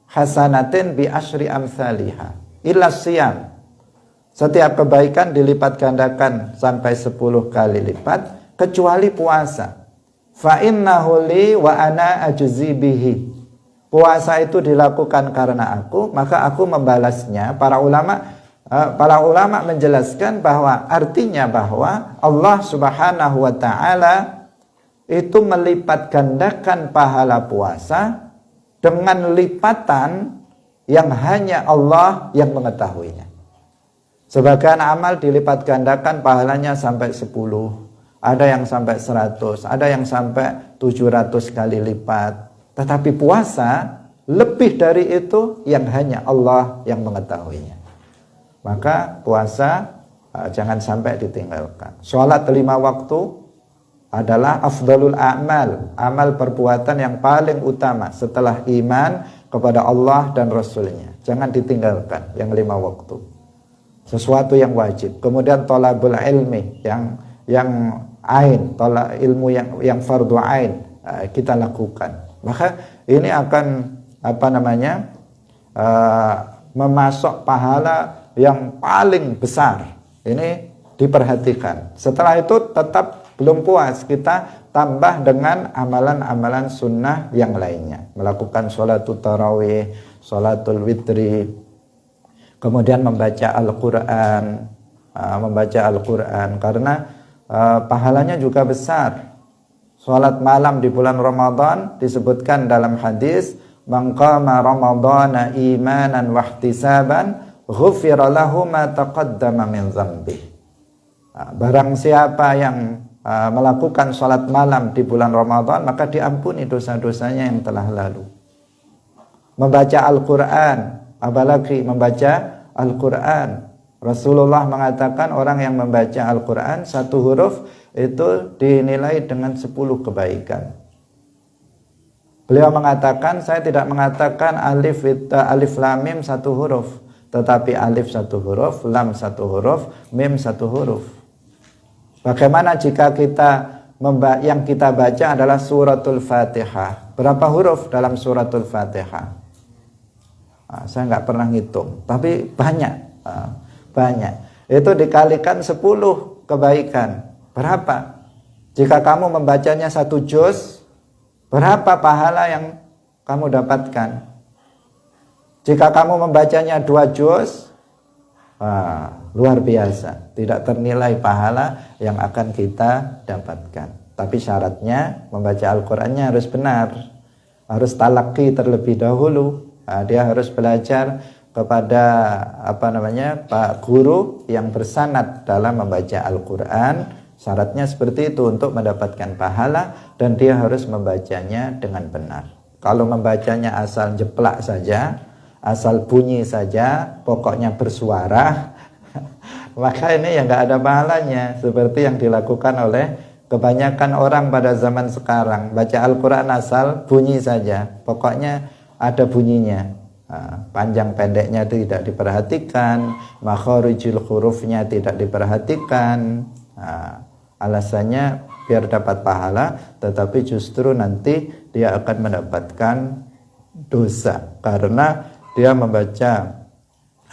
[SPEAKER 1] hasanatin bi asyri amsalihha illa siyam. Setiap kebaikan dilipat gandakan sampai 10 kali lipat kecuali puasa. Fa innahu li wa ana ajzi bihi. Puasa itu dilakukan karena aku, maka aku membalasnya. Para ulama menjelaskan bahwa artinya bahwa Allah Subhanahu wa taala itu melipat gandakan pahala puasa dengan lipatan yang hanya Allah yang mengetahuinya. Sebagian amal dilipat gandakan pahalanya sampai 10, ada yang sampai 100, ada yang sampai 700 kali lipat. Tetapi puasa lebih dari itu yang hanya Allah yang mengetahuinya. Maka puasa jangan sampai ditinggalkan. Sholat 5 waktu adalah afdalul a'mal, amal perbuatan yang paling utama setelah iman kepada Allah dan Rasulnya. Jangan ditinggalkan yang 5 waktu. Sesuatu yang wajib. Kemudian thalabul ilmi yang ain, ilmu yang fardu ain kita lakukan. Maka ini akan memasok pahala yang paling besar. Ini diperhatikan. Setelah itu tetap belum puas, kita tambah dengan amalan-amalan sunnah yang lainnya. Melakukan sholatul tarawih, sholatul witri, kemudian membaca Al-Quran, karena pahalanya juga besar. Sholat malam di bulan Ramadan disebutkan dalam hadis, man qama ramadhana imanan wahtisaban ghufira lahu ma taqaddama min dzambi. Barang siapa yang melakukan sholat malam di bulan Ramadan, maka diampuni dosa-dosanya yang telah lalu. Membaca Al-Quran, apalagi membaca Al-Quran, Rasulullah mengatakan orang yang membaca Al-Quran 1 huruf itu dinilai dengan 10 kebaikan. Beliau mengatakan, saya tidak mengatakan alif lam mim 1 huruf, tetapi alif 1 huruf, lam 1 huruf, mim 1 huruf. Bagaimana jika yang kita baca adalah suratul Fatihah? Berapa huruf dalam suratul Fatihah? Saya nggak pernah ngitung, tapi banyak. Itu dikalikan 10 kebaikan. Berapa? Jika kamu membacanya 1 juz, berapa pahala yang kamu dapatkan? Jika kamu membacanya 2 juz, luar biasa, tidak ternilai pahala yang akan kita dapatkan. Tapi syaratnya membaca Al-Qur'annya harus benar, harus talaqi terlebih dahulu. Dia harus belajar kepada Pak guru yang bersanad dalam membaca Al-Qur'an. Syaratnya seperti itu untuk mendapatkan pahala, dan dia harus membacanya dengan benar. Kalau membacanya asal jeplak saja, asal bunyi saja, pokoknya bersuara, Maka ini yang nggak ada pahalanya, seperti yang dilakukan oleh kebanyakan orang pada zaman sekarang. Baca Al-Quran asal bunyi saja, pokoknya ada bunyinya. Panjang pendeknya tidak diperhatikan, makharijul hurufnya tidak diperhatikan. Alasannya biar dapat pahala, tetapi justru nanti dia akan mendapatkan dosa karena dia membaca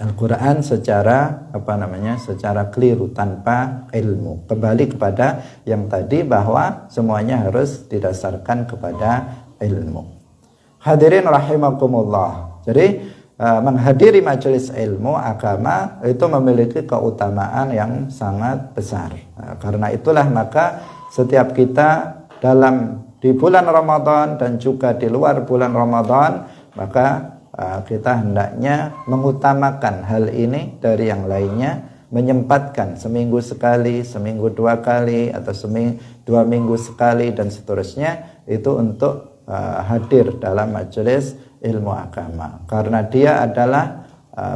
[SPEAKER 1] Al-Quran secara secara keliru, tanpa ilmu. Kembali kepada yang tadi, bahwa semuanya harus didasarkan kepada ilmu. Hadirin rahimakumullah. Jadi menghadiri majelis ilmu agama itu memiliki keutamaan yang sangat besar. Karena itulah maka setiap kita di bulan Ramadan dan juga di luar bulan Ramadan, maka kita hendaknya mengutamakan hal ini dari yang lainnya, menyempatkan seminggu sekali, seminggu 2 kali, atau 2 minggu sekali dan seterusnya, itu untuk hadir dalam majelis ilmu agama, karena dia adalah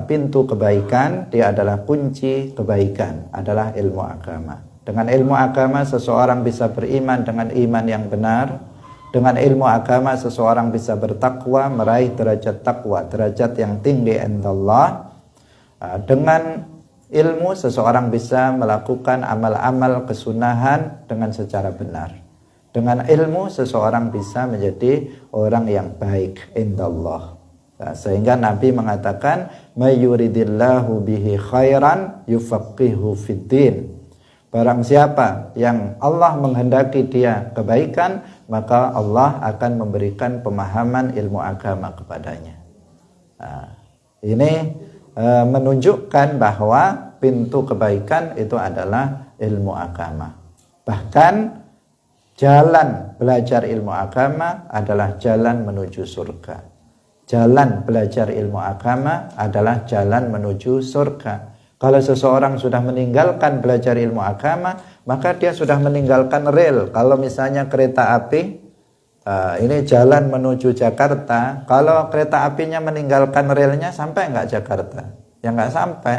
[SPEAKER 1] pintu kebaikan, dia adalah kunci kebaikan, adalah ilmu agama. Dengan ilmu agama seseorang bisa beriman dengan iman yang benar. Dengan ilmu agama seseorang bisa bertakwa, meraih derajat takwa, derajat yang tinggi indallah. Dengan ilmu seseorang bisa melakukan amal-amal kesunahan dengan secara benar. Dengan ilmu seseorang bisa menjadi orang yang baik indallah. Sehingga Nabi mengatakan, "Mayuridillahu bihi khairan yufaqihu fiddin." Barang siapa yang Allah menghendaki dia kebaikan, maka Allah akan memberikan pemahaman ilmu agama kepadanya. Ini menunjukkan bahwa pintu kebaikan itu adalah ilmu agama. Bahkan jalan belajar ilmu agama adalah jalan menuju surga. Jalan belajar ilmu agama adalah jalan menuju surga. Kalau seseorang sudah meninggalkan belajar ilmu agama, maka dia sudah meninggalkan rel. Kalau misalnya kereta api, ini jalan menuju Jakarta, kalau kereta apinya meninggalkan relnya, sampai nggak Jakarta? Ya nggak sampai.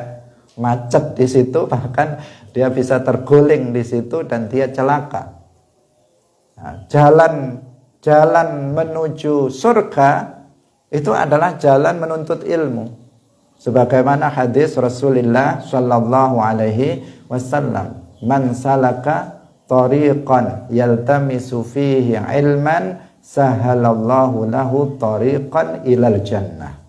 [SPEAKER 1] Macet di situ, bahkan dia bisa terguling di situ dan dia celaka. Jalan menuju surga itu adalah jalan menuntut ilmu. Sebagaimana hadis Rasulullah sallallahu alaihi wasallam, "Man salaka tariqan yaltamisu fihi ilman, sahalallahu lahu tariqan ilal jannah."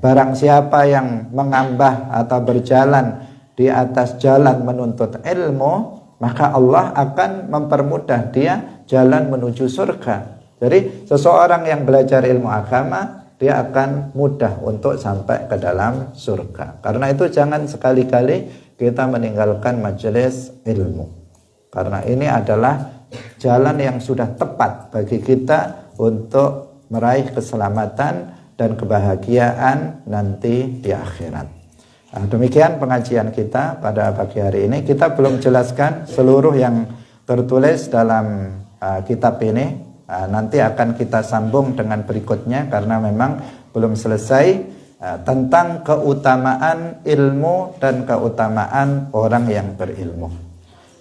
[SPEAKER 1] Barang siapa yang mengambah atau berjalan di atas jalan menuntut ilmu, maka Allah akan mempermudah dia jalan menuju surga. Jadi seseorang yang belajar ilmu agama, dia akan mudah untuk sampai ke dalam surga. Karena itu jangan sekali-kali kita meninggalkan majelis ilmu. Karena ini adalah jalan yang sudah tepat bagi kita untuk meraih keselamatan dan kebahagiaan nanti di akhirat. Demikian pengajian kita pada pagi hari ini. Kita belum jelaskan seluruh yang tertulis dalam kitab ini. Nanti akan kita sambung dengan berikutnya karena memang belum selesai tentang keutamaan ilmu dan keutamaan orang yang berilmu.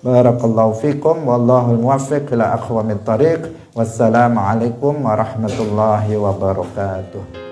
[SPEAKER 1] Barakallahu fikum wallahul muwaffiq ila aqwamit thariq. Wassalamualaikum warahmatullahi wabarakatuh.